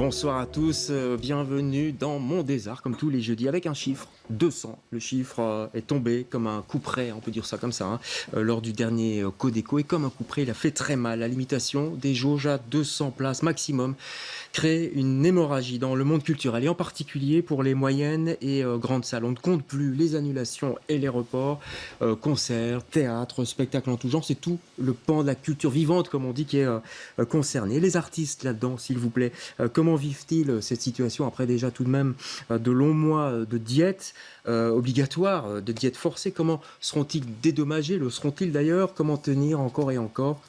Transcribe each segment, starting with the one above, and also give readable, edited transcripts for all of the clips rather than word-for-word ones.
Bonsoir à tous, bienvenue dans Mon Désart, comme tous les jeudis, avec un chiffre, 200. Le chiffre est tombé comme un coup près, on peut dire ça comme ça, lors du dernier Codeco. Et comme un coup près, il a fait très mal. La limitation des jauges à 200 places maximum crée une hémorragie dans le monde culturel, et en particulier pour les moyennes et grandes salles. On ne compte plus les annulations et les reports, concerts, théâtres, spectacles en tout genre. C'est tout le pan de la culture vivante, comme on dit, qui est concerné. Et les artistes là-dedans, s'il vous plaît, comment vivent-ils cette situation après déjà tout de même de longs mois de diète obligatoire, de diète forcée? Comment seront-ils dédommagés? Le seront-ils d'ailleurs? Comment tenir encore et encore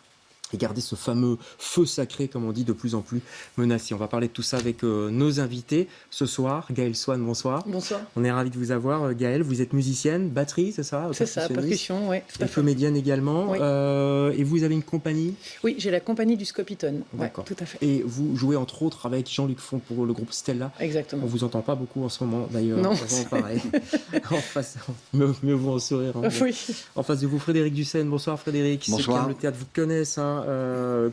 et garder ce fameux feu sacré, comme on dit, de plus en plus menacé? On va parler de tout ça avec nos invités ce soir. Gaëlle Swann, bonsoir. Bonsoir. On est ravis de vous avoir, Gaëlle. Vous êtes musicienne, batterie, c'est ça? C'est ça, percussion, oui. Et comédienne également. Oui. Et vous avez une compagnie? Oui, j'ai la compagnie du Scopitone. D'accord. Ouais, tout à fait. Et vous jouez entre autres avec Jean-Luc Font pour le groupe Stella. Exactement. On vous entend pas beaucoup en ce moment, d'ailleurs. Non. Pareil. En face, mieux vaut en sourire. Oui. En face de vous, Frédéric Dussène. Bonsoir, Frédéric. Bonsoir. Ceux qui aiment le théâtre vous connaissent,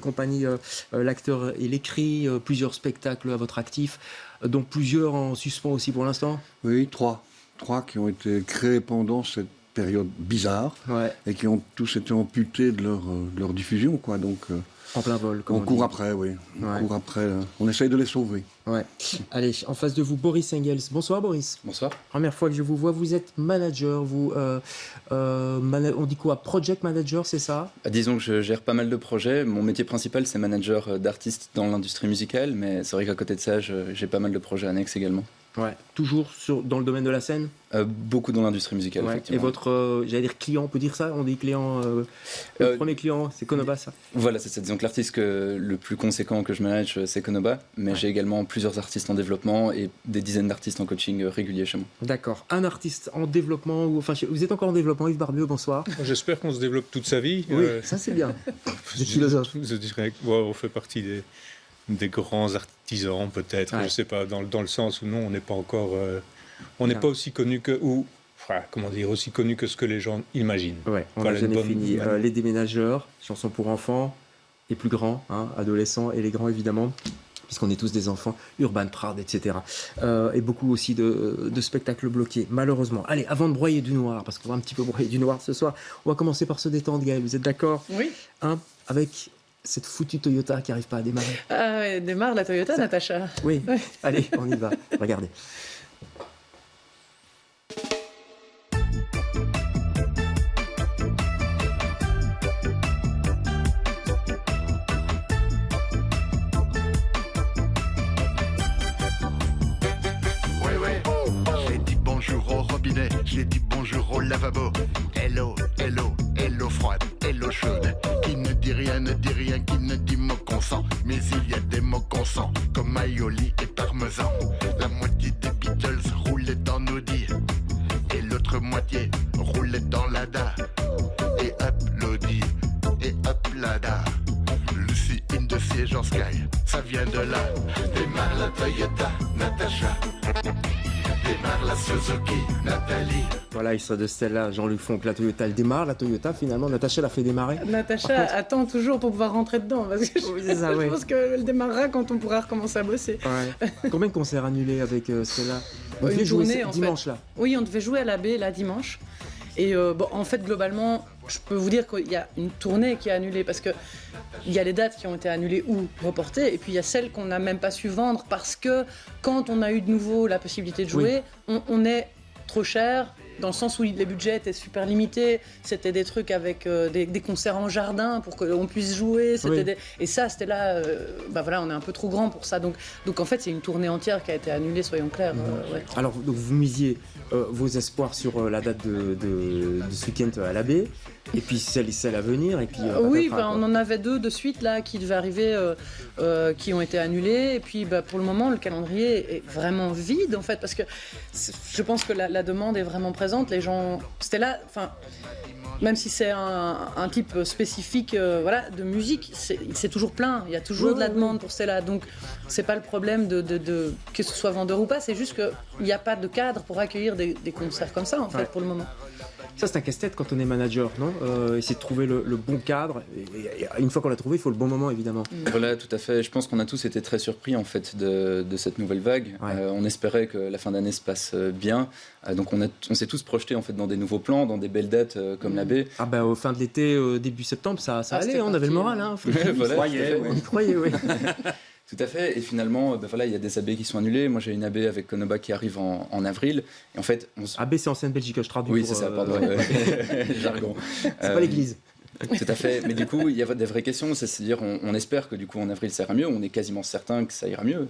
compagnie L'acteur et l'écrit, plusieurs spectacles à votre actif, dont plusieurs en suspens aussi pour l'instant. Oui, trois qui ont été créés pendant cette période bizarre, ouais, et qui ont tous été amputés de leur diffusion, quoi. Donc en plein vol, comme on court après, oui. On court après. On essaye de les sauver. Ouais. Allez, en face de vous, Boris Engels. Bonsoir, Boris. Bonsoir. Première fois que je vous vois, vous êtes manager. On dit quoi? Project manager, c'est ça? Disons que je gère pas mal de projets. Mon métier principal, c'est manager d'artistes dans l'industrie musicale, mais c'est vrai qu'à côté de ça, j'ai pas mal de projets annexes également. Ouais. Toujours dans le domaine de la scène? Beaucoup dans l'industrie musicale, ouais. effectivement. Et votre, j'allais dire client, on peut dire ça? On dit client, le premier client, c'est Konoba, ça? Voilà, c'est ça. Disons que l'artiste le plus conséquent que je manage, c'est Konoba, mais j'ai également plusieurs artistes en développement et des dizaines d'artistes en coaching régulier chez moi. D'accord. Un artiste en développement, vous êtes encore en développement, Yves Barbieux, bonsoir. J'espère qu'on se développe toute sa vie. Oui, ça c'est bien. Vous êtes philosophe. Je dirais qu'on fait partie des grands artisans, peut-être, ouais. Je ne sais pas, dans le sens où non, on n'est pas encore... on n'est pas aussi connu que... aussi connu que ce que les gens imaginent. Ouais, on a jamais fini. Les déménageurs, chansons pour enfants, les plus grands, adolescents et les grands évidemment, puisqu'on est tous des enfants, Urban Prad, etc. Et beaucoup aussi de spectacles bloqués, malheureusement. Allez, avant de broyer du noir, parce qu'on va un petit peu broyer du noir ce soir, on va commencer par se détendre, Gaëlle, vous êtes d'accord? Oui. Avec cette foutue Toyota qui n'arrive pas à démarrer. Ah ouais, démarre la Toyota, ça... Natacha. Oui, ouais. Allez, on y va. Regardez. J'ai dit bonjour au lavabo. Hello, hello, hello froide, hello chaude. Qui ne dit rien, qui ne dit mot consent. Mais il y a des mots consents, comme aioli et parmesan. La moitié des Beatles roulait dans Audi, et l'autre moitié roulait dans l'Ada. Et hop l'Audi, et hop l'Ada. Lucie in de siège en Sky, ça vient de là. Démarre la Toyota, Natacha. Démarre la Suzuki, Nathalie. Voilà, il sera de Stella, Jean-Luc Font, que la Toyota, elle démarre, la Toyota, finalement, Natacha l'a fait démarrer. Natacha attend toujours pour pouvoir rentrer dedans, parce que je pense qu'elle démarrera quand on pourra recommencer à bosser. Ouais. Combien de concerts annulés avec Stella? On devait jouer dimanche, là. Oui, on devait jouer à la baie, là, dimanche. Et en fait, globalement, je peux vous dire qu'il y a une tournée qui est annulée, parce que il y a les dates qui ont été annulées ou reportées, et puis il y a celles qu'on n'a même pas su vendre, parce que quand on a eu de nouveau la possibilité de jouer, on est trop cher, dans le sens où les budgets étaient super limités, c'était des trucs avec des concerts en jardin pour qu'on puisse jouer, et ça c'était là, on est un peu trop grand pour ça, donc en fait c'est une tournée entière qui a été annulée, soyons clairs. Ouais. Alors donc, vous misiez vos espoirs sur la date de ce week-end à la baie, et puis celle à venir, et puis... oui, on en avait 2 de suite là qui devaient arriver, qui ont été annulés, et puis pour le moment le calendrier est vraiment vide en fait, parce que je pense que la demande est vraiment présente. Les gens, c'était là, même si c'est un type spécifique de musique, c'est toujours plein, il y a toujours de la demande pour celle-là, donc c'est pas le problème de que ce soit vendeur ou pas, c'est juste qu'il n'y a pas de cadre pour accueillir des concerts comme ça en fait pour le moment. Ça, c'est un casse-tête quand on est manager, non? Essayer de trouver le bon cadre. Et une fois qu'on l'a trouvé, il faut le bon moment, évidemment. Voilà, tout à fait. Je pense qu'on a tous été très surpris en fait de cette nouvelle vague. On espérait que la fin d'année se passe bien. Donc on s'est tous projetés en fait dans des nouveaux plans, dans des belles dates comme la baie. Ah bah au fin de l'été, début septembre, ça allait, on avait le moral. Hein. Voilà, on y croyait, oui. Tout à fait. Et finalement, voilà, il y a des AB qui sont annulés. Moi, j'ai une AB avec Konoba qui arrive en avril. Et en fait, AB, c'est ancienne Belgique, je traduis. Oui, c'est ça, pardon. Jargon. C'est pas l'église. Tout à fait. Mais du coup, il y a des vraies questions. C'est-à-dire, on espère que du coup, en avril, ça ira mieux. On est quasiment certain que ça ira mieux.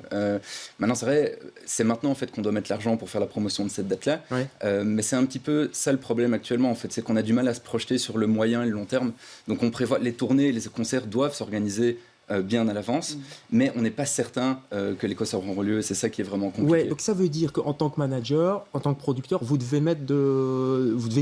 Maintenant, c'est vrai, c'est maintenant en fait qu'on doit mettre l'argent pour faire la promotion de cette date-là. Ouais. Mais c'est un petit peu ça le problème actuellement. En fait, c'est qu'on a du mal à se projeter sur le moyen et le long terme. Donc, on prévoit les tournées, les concerts doivent s'organiser bien à l'avance, mais on n'est pas certain que les concerts auront lieu. C'est ça qui est vraiment compliqué. Ouais, donc ça veut dire qu'en tant que manager, en tant que producteur, vous devez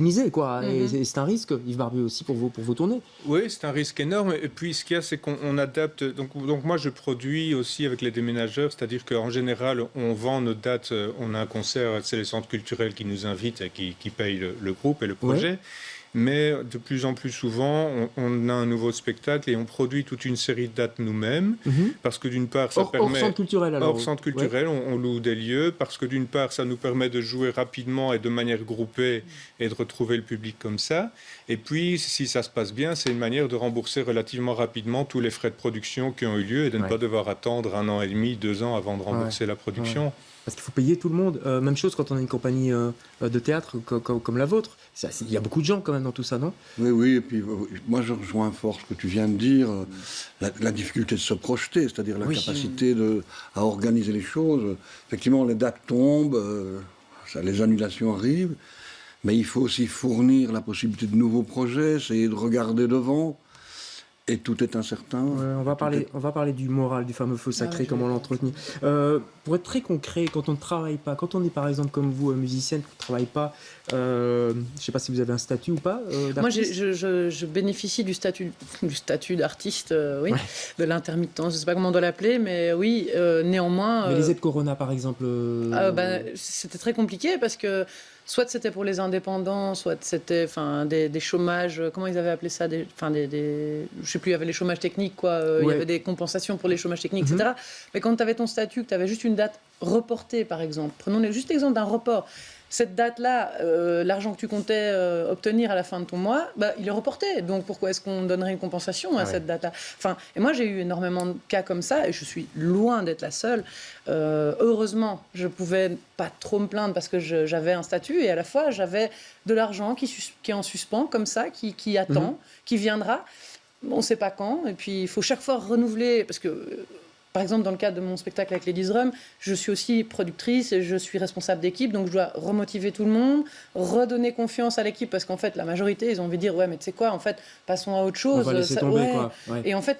miser, quoi. Et c'est un risque, Yves Barbier, aussi pour vos tournées. Oui, c'est un risque énorme. Et puis ce qu'il y a, c'est qu'on adapte. Donc moi, je produis aussi avec les déménageurs, c'est-à-dire qu'en général, on vend nos dates. On a un concert, c'est les centres culturels qui nous invitent et qui payent le groupe et le projet. Ouais. Mais de plus en plus souvent, on a un nouveau spectacle et on produit toute une série de dates nous-mêmes, parce que d'une part, ça permet... Hors centre culturel, alors. Hors centre culturel, on loue des lieux, parce que d'une part, ça nous permet de jouer rapidement et de manière groupée et de retrouver le public comme ça. Et puis, si ça se passe bien, c'est une manière de rembourser relativement rapidement tous les frais de production qui ont eu lieu et de ne pas devoir attendre 1 an et demi, 2 ans avant de rembourser la production. Ouais. Parce qu'il faut payer tout le monde. Même chose quand on a une compagnie de théâtre comme la vôtre. Il y a beaucoup de gens quand même dans tout ça, non? Oui. Et puis moi, je rejoins fort ce que tu viens de dire. La difficulté de se projeter, c'est-à-dire la capacité à organiser les choses. Effectivement, les dates tombent, les annulations arrivent. Mais il faut aussi fournir la possibilité de nouveaux projets, essayer de regarder devant. Et tout est incertain. On va parler du moral, du fameux feu sacré, comment l'entretenir. Pour être très concret, quand on ne travaille pas, quand on est par exemple comme vous, musicienne, qui ne travaille pas, je ne sais pas si vous avez un statut ou pas Moi, je bénéficie du statut d'artiste, de l'intermittence, je ne sais pas comment on doit l'appeler, mais oui, néanmoins... Mais les aides Corona, par exemple c'était très compliqué parce que soit c'était pour les indépendants, soit c'était des chômages, comment ils avaient appelé ça, je ne sais plus, il y avait les chômages techniques, quoi. Il y avait des compensations pour les chômages techniques, etc. Mais quand tu avais ton statut, que tu avais juste une date reportée, par exemple, prenons juste l'exemple d'un report. Cette date-là, l'argent que tu comptais obtenir à la fin de ton mois, il est reporté. Donc pourquoi est-ce qu'on donnerait une compensation à cette date-là? Et moi, j'ai eu énormément de cas comme ça, et je suis loin d'être la seule. Heureusement, je ne pouvais pas trop me plaindre parce que j'avais un statut, et à la fois, j'avais de l'argent qui est en suspens, comme ça, qui attend, qui viendra. On ne sait pas quand, et puis il faut chaque fois renouveler, parce que... Par exemple, dans le cadre de mon spectacle avec Ladies Drum, je suis aussi productrice et je suis responsable d'équipe, donc je dois remotiver tout le monde, redonner confiance à l'équipe, parce qu'en fait, la majorité, ils ont envie de dire « Ouais, mais tu sais quoi, en fait, passons à autre chose. » On va laisser tomber, quoi. Ouais. Et en fait,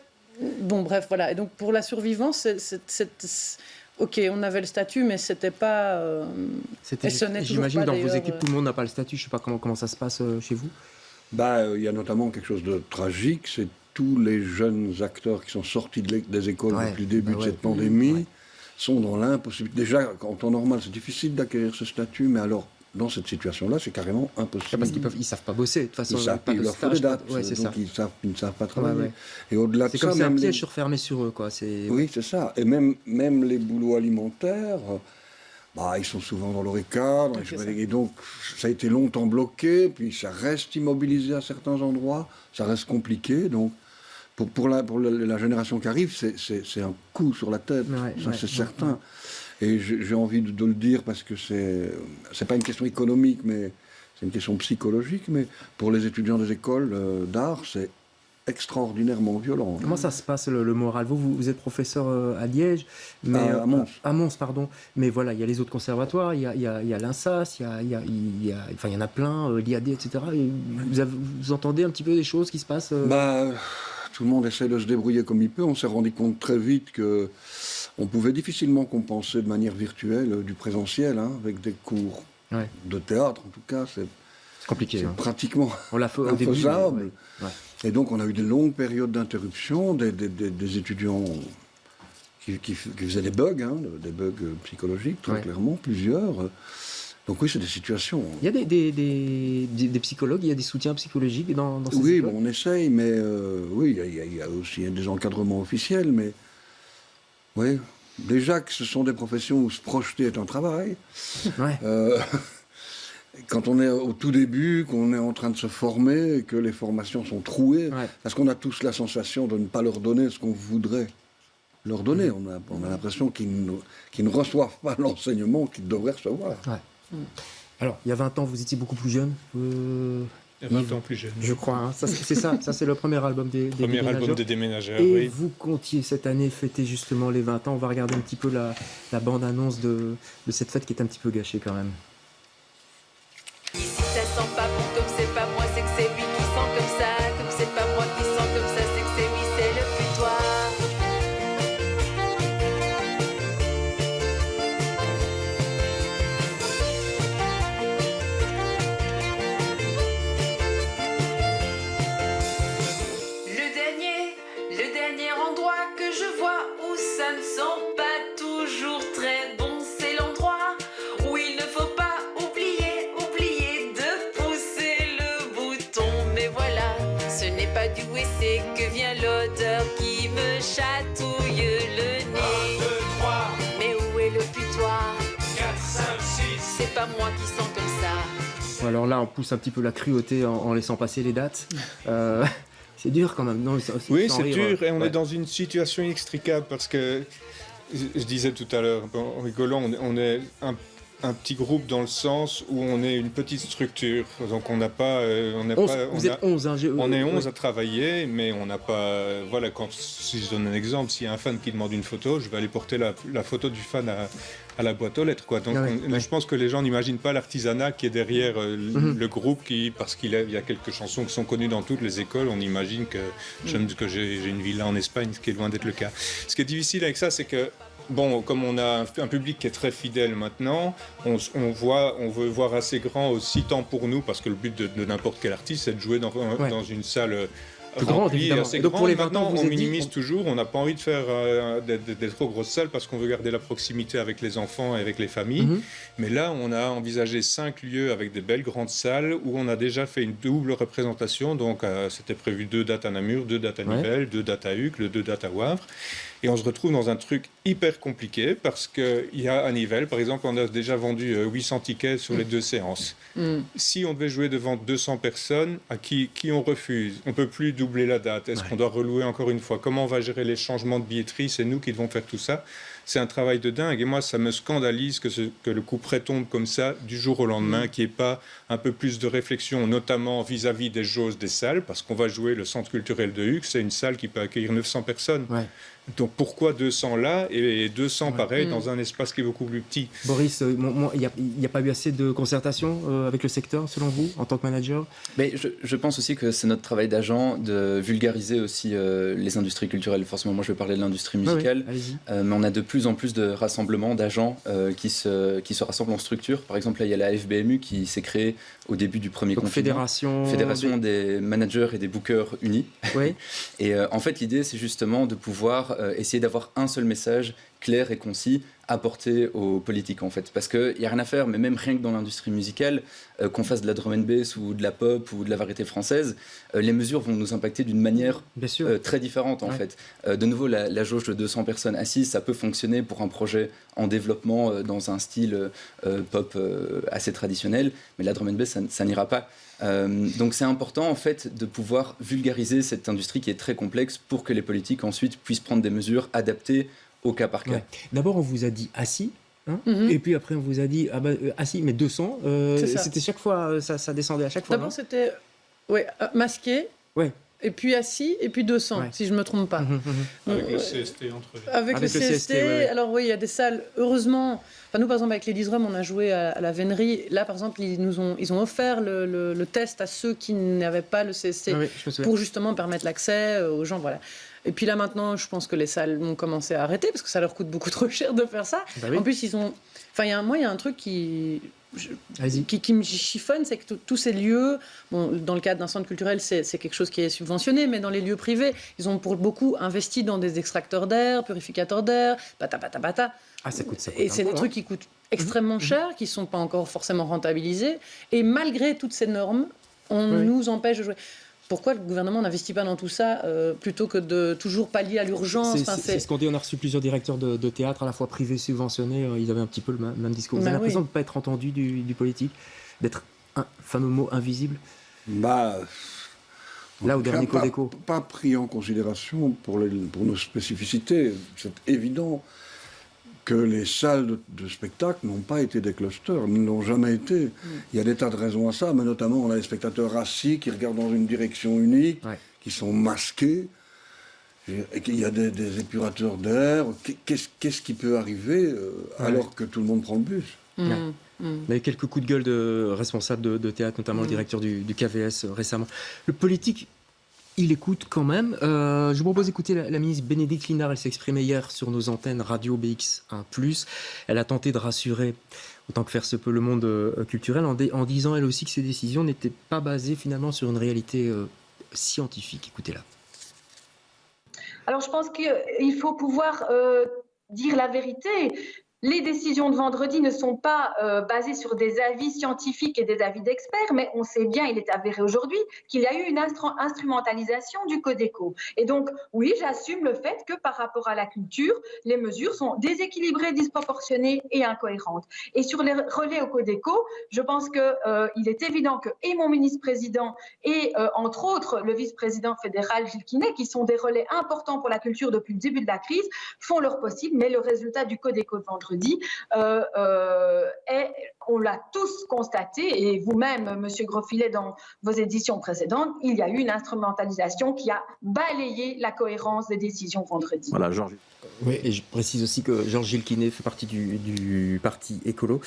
bon, bref, voilà. Et donc, pour la survivance, ok, on avait le statut, mais c'était pas... J'imagine que dans vos équipes, tout le monde n'a pas le statut. Je ne sais pas comment ça se passe chez vous. Il y a notamment quelque chose de tragique, c'est tous les jeunes acteurs qui sont sortis des écoles depuis le début de cette pandémie sont dans l'impossibilité. Déjà, en temps normal, c'est difficile d'acquérir ce statut, mais alors, dans cette situation-là, c'est carrément impossible. Parce qu'ils ne savent pas bosser, de toute façon. Ils leur font des dates, donc ils ne savent pas travailler. Et au-delà de ça, c'est comme si un piège refermé sur eux, quoi. Oui, c'est ça. Et même les boulots alimentaires... ils sont souvent dans l'ORECA, et donc ça a été longtemps bloqué, puis ça reste immobilisé à certains endroits, ça reste compliqué, donc pour la génération qui arrive, c'est un coup sur la tête, c'est certain. Et j'ai envie de le dire parce que c'est pas une question économique, mais c'est une question psychologique, mais pour les étudiants des écoles d'art, c'est extraordinairement violent. Comment ça se passe le moral? Vous êtes professeur à Liège, mais à Mons, pardon. Mais voilà, il y a les autres conservatoires, il y a l'INSAS, il y en a plein, l'IAD, etc. Et vous entendez un petit peu des choses qui se passent Tout le monde essaie de se débrouiller comme il peut. On s'est rendu compte très vite que on pouvait difficilement compenser de manière virtuelle du présentiel, avec des cours de théâtre, en tout cas. C'est compliqué. C'est pratiquement infaisable. Et donc, on a eu de longues périodes d'interruption, des étudiants qui faisaient des bugs psychologiques, très clairement, plusieurs. Donc oui, c'est des situations. Il y a des psychologues, il y a des soutiens psychologiques dans ces Oui, écoles? bon, on essaye, mais oui, il y a aussi des encadrements officiels, mais oui, déjà que ce sont des professions où se projeter est un travail. Ouais. Quand on est au tout début, qu'on est en train de se former et que les formations sont trouées, parce qu'on a tous la sensation de ne pas leur donner ce qu'on voudrait leur donner. On a l'impression qu'ils ne reçoivent pas l'enseignement qu'ils devraient recevoir. Ouais. Alors, il y a 20 ans, vous étiez beaucoup plus jeune. Il y a 20 ans plus jeune. Je crois. Hein. Ça, c'est le premier album des Premier album des Déménageurs, Et oui. vous comptiez cette année fêter justement les 20 ans. On va regarder un petit peu la bande-annonce de cette fête qui est un petit peu gâchée quand même. Ici ça sent pas bon comme c'est pas moi, c'est que c'est lui qui sent comme ça. Comme c'est pas moi qui sent comme ça, c'est que c'est lui, c'est le putois. Le dernier endroit que je vois où ça ne sent pas toujours très bon, c'est l'endroit où il ne faut pas oublier de pousser le bouton. Mais voilà, ce n'est pas du WC que vient l'odeur qui me chatouille le nez. 1, 2, 3. Mais où est le putois? 4, 5, 6. C'est pas moi qui sens comme ça. Alors là, on pousse un petit peu la cruauté en laissant passer les dates. C'est dur quand même. Non, Oui, sans c'est rire, dur et on ouais. est dans une situation inextricable parce que, je disais tout à l'heure, en rigolant, on est un petit groupe dans le sens où on est une petite structure. Donc on n'a pas... Vous êtes 11. Hein, on est 11 à travailler, mais on n'a pas... voilà, si je donne un exemple, s'il y a un fan qui demande une photo, je vais aller porter la photo du fan à la boîte aux lettres, quoi. Donc je pense que les gens n'imaginent pas l'artisanat qui est derrière le groupe, parce qu'il y a quelques chansons qui sont connues dans toutes les écoles. On imagine que j'ai une villa en Espagne, ce qui est loin d'être le cas. Ce qui est difficile avec ça, c'est que bon, comme on a un public qui est très fidèle maintenant, on veut voir assez grand aussi, tant pour nous, parce que le but de n'importe quel artiste, c'est de jouer dans une salle remplie, assez grande. Pour les 20 maintenant, ans, on minimise toujours, on n'a pas envie de faire des trop grosses salles parce qu'on veut garder la proximité avec les enfants et avec les familles. Mais là, on a envisagé 5 lieux avec des belles grandes salles où on a déjà fait une double représentation. Donc, c'était prévu 2 dates à Namur, 2 dates à Nivelles, 2 dates à Uccle, 2 dates à Wavre. Et on se retrouve dans un truc hyper compliqué parce qu'il y a à Nivelles, par exemple, on a déjà vendu 800 tickets sur les 2 séances. Si on devait jouer devant 200 personnes, à qui on refuse? On ne peut plus doubler la date. Est-ce qu'on doit relouer encore une fois? Comment on va gérer les changements de billetterie? C'est nous qui devons faire tout ça. C'est un travail de dingue. Et moi, ça me scandalise que le coup près tombe comme ça du jour au lendemain, qu'il n'y ait pas un peu plus de réflexion, notamment vis-à-vis des jauges des salles, parce qu'on va jouer le centre culturel de Uccle, c'est une salle qui peut accueillir 900 personnes. Donc pourquoi 200 là et 200 pareil dans un espace qui est beaucoup plus petit? Boris, il n'y a pas eu assez de concertation avec le secteur, selon vous, en tant que manager? Mais je pense aussi que c'est notre travail d'agent de vulgariser aussi les industries culturelles. Forcément, moi je vais parler de l'industrie musicale, mais on a de plus en plus de rassemblements d'agents qui se rassemblent en structure. Par exemple, là il y a la FBMU qui s'est créée au début du premier confinement. Fédération des managers et des bookers unis. Et en fait, l'idée, c'est justement de pouvoir essayer d'avoir un seul message clair et concis à porter aux politiques, en fait. Parce qu'il n'y a rien à faire, mais même rien que dans l'industrie musicale, qu'on fasse de la drum and bass ou de la pop ou de la variété française, les mesures vont nous impacter d'une manière très différente, en fait. De nouveau, la jauge de 200 personnes assises, ça peut fonctionner pour un projet en développement dans un style pop assez traditionnel, mais la drum and bass, ça n'ira pas. Donc c'est important, en fait, de pouvoir vulgariser cette industrie qui est très complexe pour que les politiques, ensuite, puissent prendre des mesures adaptées au cas par cas. D'abord, on vous a dit assis, et puis après, on vous a dit assis, mais 200. C'était chaque fois, ça descendait à chaque fois. D'abord, c'était masqué, et puis assis, et puis 200, si je ne me trompe pas. Avec le CST entre les... Avec le CST, alors oui, il y a des salles, heureusement... Enfin, nous, par exemple, avec les Drum, on a joué à la Vénerie. Là, par exemple, ils ont offert le test à ceux qui n'avaient pas le CST pour justement permettre l'accès aux gens. Voilà. Et puis là, maintenant, je pense que les salles vont commencer à arrêter parce que ça leur coûte beaucoup trop cher de faire ça. En plus, il y a un truc qui me chiffonne, c'est que tous ces lieux, dans le cadre d'un centre culturel, c'est quelque chose qui est subventionné, mais dans les lieux privés, ils ont pour beaucoup investi dans des extracteurs d'air, purificateurs d'air, bata. Ça coûte, et c'est des trucs qui coûtent extrêmement chers, qui ne sont pas encore forcément rentabilisés. Et malgré toutes ces normes, on nous empêche de jouer. Pourquoi le gouvernement n'investit pas dans tout ça plutôt que de toujours pallier à l'urgence? C'est ce qu'on dit. On a reçu plusieurs directeurs de théâtre, à la fois privés, subventionnés. Ils avaient un petit peu le même discours. Vous avez l'impression de ne pas être entendu du politique, d'être un fameux mot invisible? Là, au dernier Codeco. Pas pris en considération pour nos spécificités. C'est évident que les salles de spectacle n'ont pas été des clusters, ne l'ont jamais été. Il y a des tas de raisons à ça, mais notamment on a des spectateurs assis qui regardent dans une direction unique, qui sont masqués, et qu'il y a des épurateurs d'air. Qu'est-ce qui peut arriver alors que tout le monde prend le bus? On a eu quelques coups de gueule de responsables de théâtre, notamment le directeur du KVS récemment. Le politique, il écoute quand même. Je vous propose d'écouter la ministre Bénédicte Linard. Elle s'est exprimée hier sur nos antennes Radio BX1+. Elle a tenté de rassurer, autant que faire se peut, le monde culturel en disant elle aussi que ces décisions n'étaient pas basées finalement sur une réalité scientifique. Écoutez-la. Alors je pense qu'il faut pouvoir dire la vérité. Les décisions de vendredi ne sont pas basées sur des avis scientifiques et des avis d'experts, mais on sait bien, il est avéré aujourd'hui, qu'il y a eu une instrumentalisation du Codeco. Et donc, oui, j'assume le fait que par rapport à la culture, les mesures sont déséquilibrées, disproportionnées et incohérentes. Et sur les relais au Codeco, je pense qu'il est évident que et mon ministre-président et entre autres le vice-président fédéral Gilles Quinet, qui sont des relais importants pour la culture depuis le début de la crise, font leur possible, mais le résultat du Codeco de vendredi, on l'a tous constaté, et vous-même, Monsieur Grosfilet, dans vos éditions précédentes, il y a eu une instrumentalisation qui a balayé la cohérence des décisions vendredi. Voilà, Georges. Oui, et je précise aussi que Georges-Gilles Quinet fait partie du parti écolo.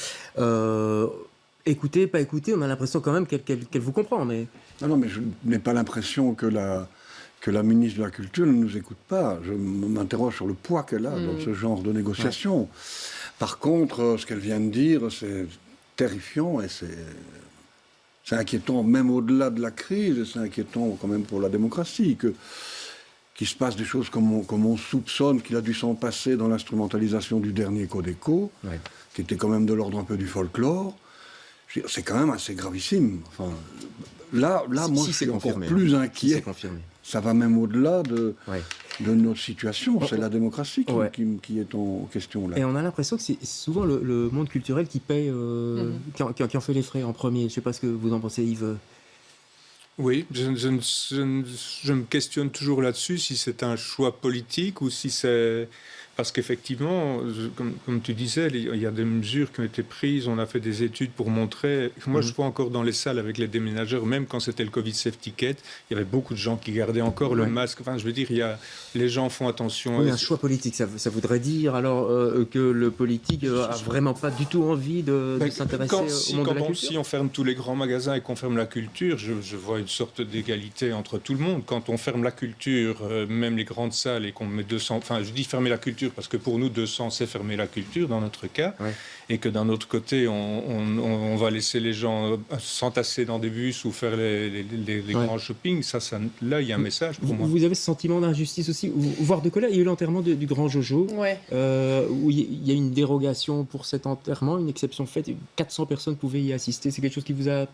Écoutez, pas écouter, on a l'impression quand même qu'elle vous comprend. Mais... Non, mais je n'ai pas l'impression que la ministre de la Culture ne nous écoute pas. Je m'interroge sur le poids qu'elle a dans ce genre de négociation. Par contre, ce qu'elle vient de dire, c'est terrifiant et c'est inquiétant, même au-delà de la crise, et c'est inquiétant quand même pour la démocratie, qu'il se passe des choses comme on soupçonne qu'il a dû s'en passer dans l'instrumentalisation du dernier Codeco, qui était quand même de l'ordre un peu du folklore. C'est quand même assez gravissime. Enfin, là, moi, je suis encore plus inquiet. Ça va même au-delà de notre situation. C'est la démocratie qui est en question là. Et on a l'impression que c'est souvent le monde culturel qui paye, qui en fait les frais en premier. Je ne sais pas ce que vous en pensez, Yves. Oui, je me questionne toujours là-dessus, si c'est un choix politique ou si c'est... Parce qu'effectivement, comme tu disais, il y a des mesures qui ont été prises, on a fait des études pour montrer... Moi, je vois encore dans les salles avec les déménageurs, même quand c'était le Covid Safety Kit, il y avait beaucoup de gens qui gardaient encore le masque. Enfin, je veux dire, les gens font attention. Oui, un choix politique, ça voudrait dire alors que le politique a vraiment pas du tout envie de s'intéresser au monde de la culture. Si on ferme tous les grands magasins et qu'on ferme la culture, je vois une sorte d'égalité entre tout le monde. Quand on ferme la culture, même les grandes salles, et qu'on met 200... Enfin, je dis fermer la culture parce que pour nous, 200, c'est fermer la culture dans notre cas, et que d'un autre côté, on va laisser les gens s'entasser dans des bus ou faire les grands shoppings. Là, il y a un message pour moi. Vous avez ce sentiment d'injustice aussi, voire de colère. Il y a eu l'enterrement du grand Jojo, où il y a une dérogation pour cet enterrement, une exception faite. 400 personnes pouvaient y assister. C'est quelque chose qui vous a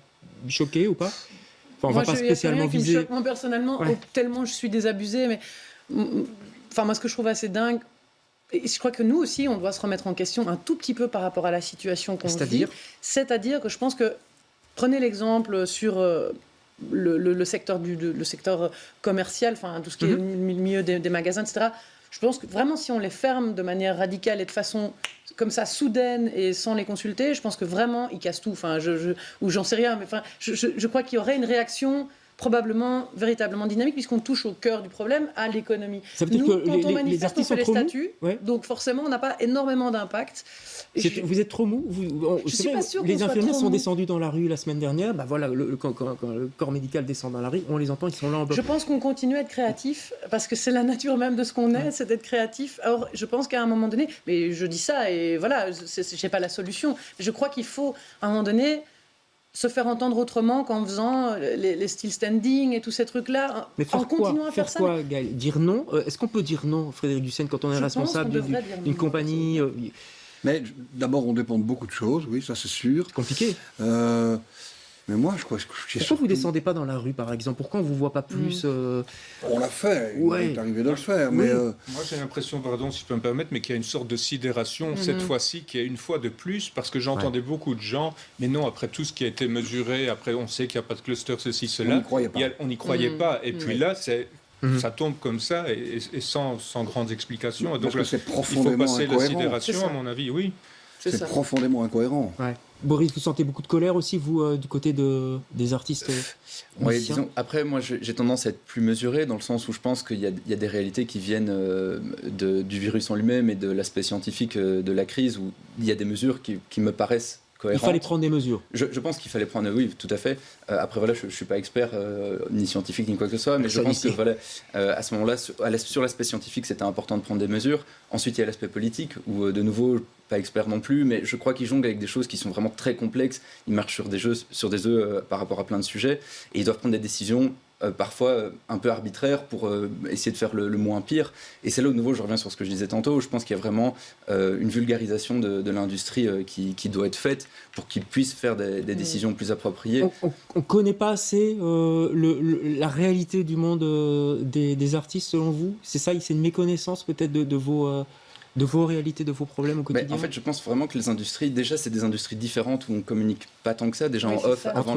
choqué ou pas? Enfin, on moi, va pas spécialement viser. Me choque, moi, personnellement, tellement je suis désabusée, mais enfin, moi, ce que je trouve assez dingue, et je crois que nous aussi, on doit se remettre en question un tout petit peu par rapport à la situation qu'on vit. C'est-à-dire que je pense que, prenez l'exemple sur le secteur le secteur commercial, enfin tout ce qui est le milieu des magasins, etc. Je pense que vraiment, si on les ferme de manière radicale et de façon comme ça soudaine et sans les consulter, je pense que vraiment ils cassent tout. Enfin, ou j'en sais rien, mais enfin, je crois qu'il y aurait une réaction probablement véritablement dynamique, puisqu'on touche au cœur du problème, à l'économie. Ça veut dire nous, que quand on manifeste, on fait les statuts, ouais. Donc forcément, on n'a pas énormément d'impact. Vous êtes trop mou. Je suis pas sûre. Les infirmières sont descendues dans la rue la semaine dernière. Bah voilà, quand le corps médical descend dans la rue, on les entend, ils sont là en bloc. Je pense qu'on continue à être créatif, parce que c'est la nature même de ce qu'on est, c'est d'être créatif. Alors, je pense qu'à un moment donné, mais je dis ça, et voilà, je n'ai pas la solution, mais je crois qu'il faut, à un moment donné, se faire entendre autrement qu'en faisant les still standing et tous ces trucs-là. Mais en continuant à faire ça. Quoi, Gaël ? Dire non ? Est-ce qu'on peut dire non, Frédéric Dussène, quand on est responsable d'une compagnie Mais d'abord, on dépend de beaucoup de choses, oui, ça c'est sûr. Compliqué. Mais moi, je crois que pourquoi vous descendez pas dans la rue, par exemple? Pourquoi on vous voit pas plus On l'a fait, ouais. il est arrivé de le faire. Oui. Mais Moi, j'ai l'impression, pardon, si je peux me permettre, mais qu'il y a une sorte de sidération cette fois-ci, qui est une fois de plus, parce que j'entendais beaucoup de gens, mais non, après tout ce qui a été mesuré, après on sait qu'il n'y a pas de cluster, ceci, cela. On n'y croyait pas. Et puis là, ça tombe comme ça et sans grandes explications. Et donc là, c'est il faut profondément passer la incohérent. sidération, à mon avis, oui. C'est profondément incohérent. Ouais. Boris, vous sentez beaucoup de colère aussi, vous, du côté des artistes Oui, disons, après, moi, j'ai tendance à être plus mesuré, dans le sens où je pense qu'il y a des réalités qui viennent du virus en lui-même et de l'aspect scientifique de la crise, où il y a des mesures qui me paraissent cohérentes. Il fallait prendre des mesures. Je pense qu'il fallait prendre, oui, tout à fait. Après, voilà, je ne suis pas expert, ni scientifique, ni quoi que ce soit, mais je pense que, voilà, à ce moment-là, sur l'aspect scientifique, c'était important de prendre des mesures. Ensuite, il y a l'aspect politique, où, de nouveau, pas expert non plus, mais je crois qu'ils jonglent avec des choses qui sont vraiment très complexes. Ils marchent sur des œufs par rapport à plein de sujets, et ils doivent prendre des décisions parfois un peu arbitraires pour essayer de faire le moins pire. Et c'est là, de nouveau, je reviens sur ce que je disais tantôt, je pense qu'il y a vraiment une vulgarisation de l'industrie qui doit être faite pour qu'ils puissent faire des décisions plus appropriées. On ne connaît pas assez la réalité du monde des artistes, selon vous? C'est ça, c'est une méconnaissance peut-être de vos réalités, de vos problèmes au quotidien? En fait, je pense vraiment que les industries, déjà, c'est des industries différentes où on ne communique pas tant que ça. Déjà, en off, avant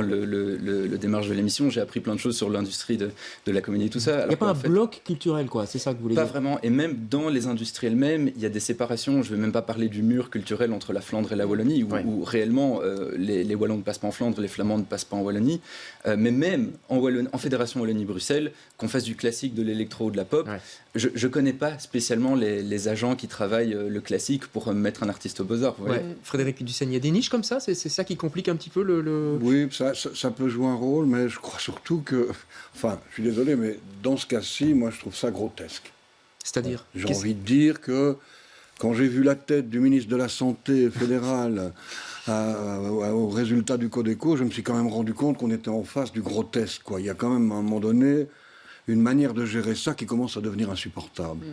le démarche de l'émission, j'ai appris plein de choses sur l'industrie de la comédie et tout ça. Il n'y a pas un bloc culturel, quoi, c'est ça que vous voulez dire? Pas vraiment. Et même dans les industries elles-mêmes, il y a des séparations. Je ne vais même pas parler du mur culturel entre la Flandre et la Wallonie, où réellement, les Wallons ne passent pas en Flandre, les Flamands ne passent pas en Wallonie. Mais même en Fédération Wallonie-Bruxelles, qu'on fasse du classique, de l'électro ou de la pop, je ne connais pas spécialement les agents qui travaillent le classique pour mettre un artiste aux Beaux-Arts. Frédéric Dussègne, il y a des niches comme ça? C'est ça qui complique un petit peu le... Oui, ça peut jouer un rôle, mais je crois surtout que... Enfin, je suis désolé, mais dans ce cas-ci, moi, je trouve ça grotesque. C'est-à-dire? J'ai envie de dire que quand j'ai vu la tête du ministre de la Santé fédéral au résultat du Codeco, je me suis quand même rendu compte qu'on était en face du grotesque, quoi. Il y a quand même, à un moment donné, une manière de gérer ça qui commence à devenir insupportable.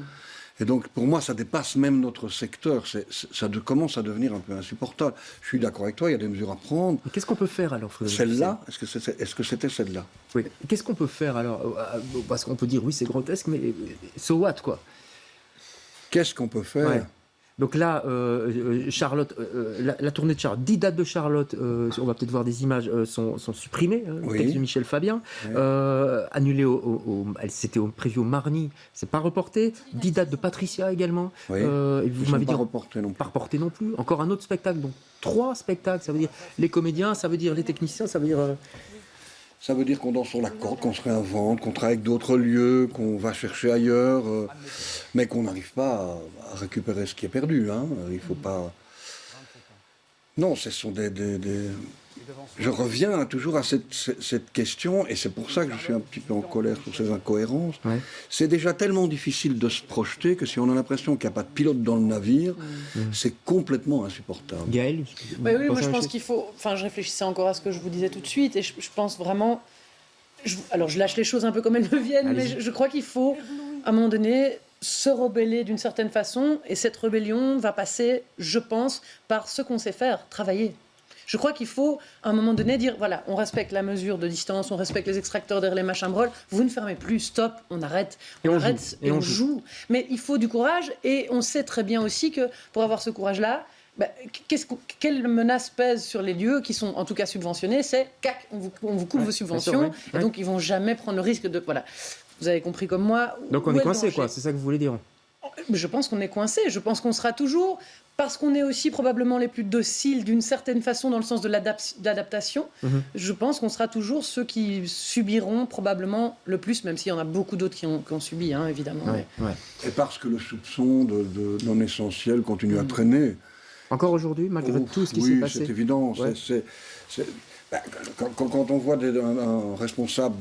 Et donc, pour moi, ça dépasse même notre secteur. Ça commence à devenir un peu insupportable. Je suis d'accord avec toi, il y a des mesures à prendre. Mais qu'est-ce qu'on peut faire alors, Frédéric? Celle-là, est-ce que c'était celle-là? Oui. Qu'est-ce qu'on peut faire alors? Parce qu'on peut dire, oui, c'est grotesque, mais so what, quoi? Qu'est-ce qu'on peut faire? Donc là, Charlotte, la tournée de Charlotte, 10 dates de Charlotte, on va peut-être voir des images, sont supprimées. Le texte de Michel Fabien, annulé, c'était prévu au Marny, c'est pas reporté. 10 dates de Patricia également. Oui. Et vous m'avez dit pas reporté non plus. Pas reporté non plus. Encore un autre spectacle, donc 3 spectacles. Ça veut dire les comédiens, ça veut dire les techniciens, ça veut dire. Ça veut dire qu'on danse sur la corde, qu'on se réinvente, qu'on travaille avec d'autres lieux, qu'on va chercher ailleurs, mais qu'on n'arrive pas à récupérer ce qui est perdu. Hein. Il faut pas... Non, ce sont des... Je reviens toujours à cette question, et c'est pour ça que je suis un petit peu en colère sur ces incohérences. C'est déjà tellement difficile de se projeter que si on a l'impression qu'il n'y a pas de pilote dans le navire, c'est complètement insupportable. Gaëlle, oui, moi je pense qu'il faut... Enfin, je réfléchissais encore à ce que je vous disais tout de suite, et je pense vraiment... Alors, je lâche les choses un peu comme elles me viennent, mais je crois qu'il faut, à un moment donné, se rebeller d'une certaine façon, et cette rébellion va passer, je pense, par ce qu'on sait faire, travailler. Je crois qu'il faut, à un moment donné, dire, voilà, on respecte la mesure de distance, on respecte les extracteurs derrière les machins brol, vous ne fermez plus, stop, on arrête, on joue. Mais il faut du courage, et on sait très bien aussi que pour avoir ce courage-là, quelle menace pèse sur les lieux qui sont en tout cas subventionnés? C'est cac, on vous coupe vos subventions, et donc ils vont jamais prendre le risque de... Voilà, vous avez compris comme moi. Donc on est coincé, quoi, c'est ça que vous voulez dire? Je pense qu'on est coincé, je pense qu'on sera toujours... Parce qu'on est aussi probablement les plus dociles d'une certaine façon dans le sens de l'adaptation, je pense qu'on sera toujours ceux qui subiront probablement le plus, même s'il y en a beaucoup d'autres qui ont subi, hein, évidemment. Et parce que le soupçon de non-essentiel continue à traîner. Encore aujourd'hui, malgré tout ce qui s'est passé. Oui, c'est évident. Quand on voit un responsable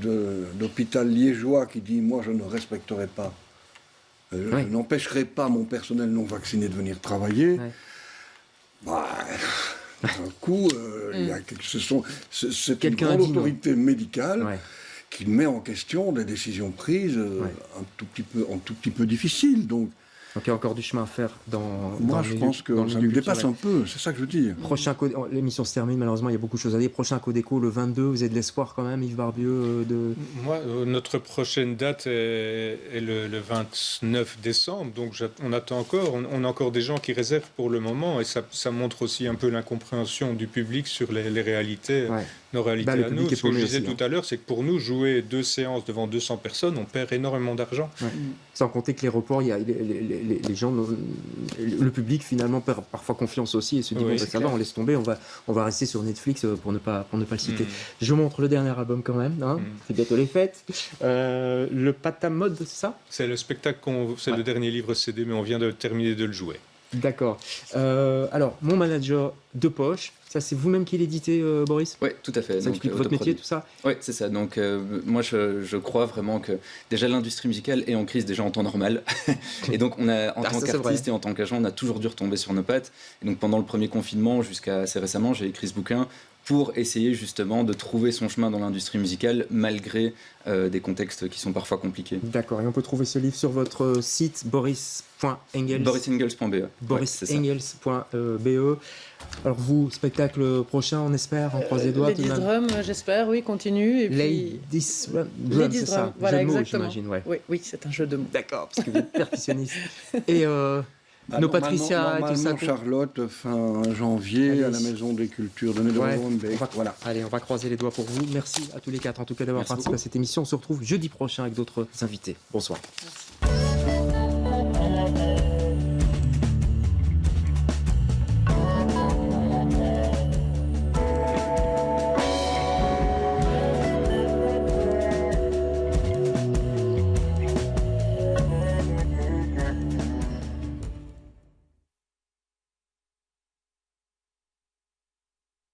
d'hôpital liégeois qui dit « moi je ne respecterai pas », je n'empêcherai pas mon personnel non vacciné de venir travailler. D'un coup, c'est une grande autorité médicale qui met en question des décisions prises un tout petit peu difficiles. Donc, Donc il y a encore du chemin à faire Moi, je pense que ça me dépasse un peu, c'est ça que je veux dire. L'émission se termine, malheureusement, il y a beaucoup de choses à dire. Prochain Codeco, le 22, vous avez de l'espoir quand même, Yves Barbieux Moi, notre prochaine date est le 29 décembre, donc on attend encore. On a encore des gens qui réservent pour le moment, et ça montre aussi un peu l'incompréhension du public sur les réalités, nos réalités à nous. Ce que je disais tout à l'heure, c'est que pour nous, jouer 2 séances devant 200 personnes, on perd énormément d'argent. Sans compter que les reports, il y a les gens, le public finalement perd parfois confiance aussi et se dit bon, ça va, on laisse tomber, on va rester sur Netflix pour ne pas le citer. Je vous montre le dernier album quand même, hein. C'est bientôt les fêtes. Le Patamode, c'est ça? C'est le spectacle, c'est le dernier livre CD, mais on vient de terminer de le jouer. D'accord. Alors, Mon manager de poche, ça c'est vous-même qui l'éditez, Boris? Oui, tout à fait. Ça explique votre métier, tout ça? Oui, c'est ça. Donc, moi, je crois vraiment que déjà l'industrie musicale est en crise déjà en temps normal. Et donc, en tant qu'artiste et en tant qu'agent, on a toujours dû retomber sur nos pattes. Et donc, pendant le premier confinement, jusqu'à assez récemment, j'ai écrit ce bouquin pour essayer justement de trouver son chemin dans l'industrie musicale malgré des contextes qui sont parfois compliqués. D'accord, et on peut trouver ce livre sur votre site boris.engels. borisengels.be. borisengels.be. Alors vous, spectacle prochain, on espère, on croise les doigts. Ladies Drum, j'espère, oui, continue. Et puis... Ladies Drum, c'est ça. Voilà, jeu de mots, exactement. j'imagine, Oui, c'est un jeu de mots. D'accord, parce que vous êtes percussionniste. Et nos Patricia et tout ça. Charlotte, fin janvier, à la Maison des Cultures de Nederland-Beek. Voilà. Allez, on va croiser les doigts pour vous. Merci à tous les 4, en tout cas, d'avoir participé à cette émission. On se retrouve jeudi prochain avec d'autres invités. Bonsoir. Merci.